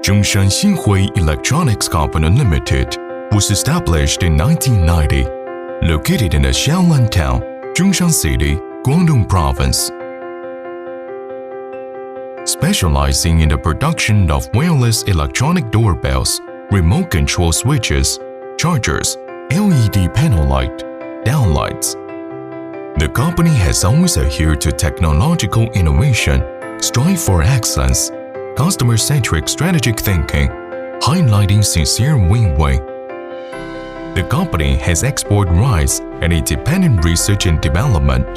Zhongshan Xinhui Electronics Co Limited was established in 1990, located in the Xiaolan Town, Zhongshan City, Guangdong Province. Specializing in the production of wireless electronic doorbells, remote control switches, chargers, LED panel light, downlights. The company has always adhered to technological innovation, strive for excellence, customer-centric strategic thinking, highlighting sincere win-win. The company has export rights and independent research and development.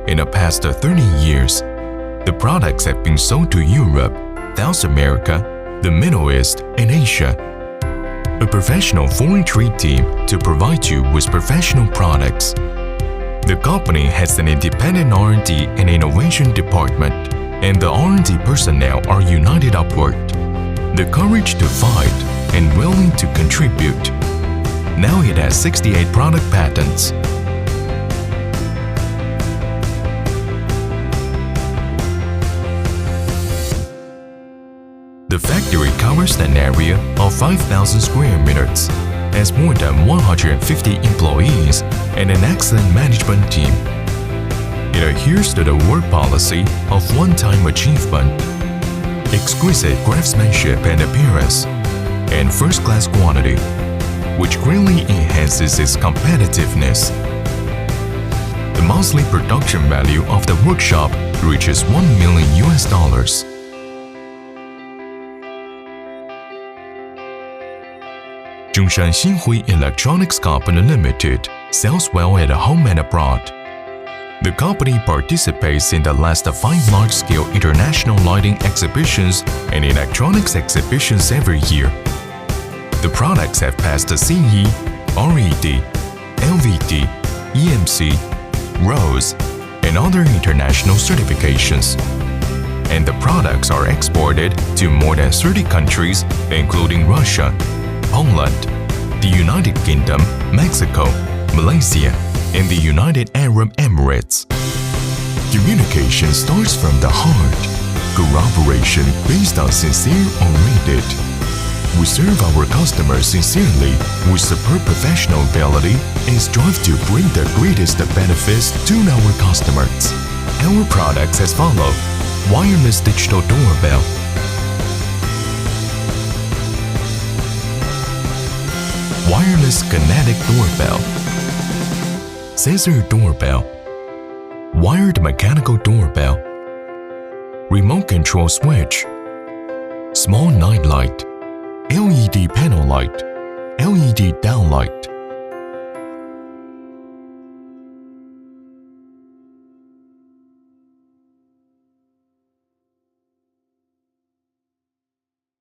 In the past 30 years, the products have been sold to Europe, South America, the Middle East, and Asia. A professional foreign trade team to provide you with professional products. The company has an independent R&D and innovation department, and the R&D personnel are united upward. The courage to fight and willing to contribute. Now it has 68 product patents. The factory covers an area of 5,000 square meters, has more than 150 employees, and an excellent management team. It adheres to the work policy of one-time achievement, exquisite craftsmanship and appearance, and first-class quality, which greatly enhances its competitiveness. The monthly production value of the workshop reaches $1 million. Zhongshan Xinhui Electronics Co Limited sells well at home and abroad. The company participates in the last 5 large-scale international lighting exhibitions and electronics exhibitions every year. The products have passed the CE, RED, LVD, EMC, ROSE, and other international certifications. And the products are exported to more than 30 countries, including Russia, Poland, the United Kingdom, Mexico, Malaysia, and the United Arab Emirates. Communication starts from the heart. Cooperation based on sincere oriented. We serve our customers sincerely with superb professional ability and strive to bring the greatest benefits to our customers. Our products as follow: wireless digital doorbell, wireless kinetic doorbell, sensor doorbell, wired mechanical doorbell, remote control switch, small night light, LED panel light, LED downlight,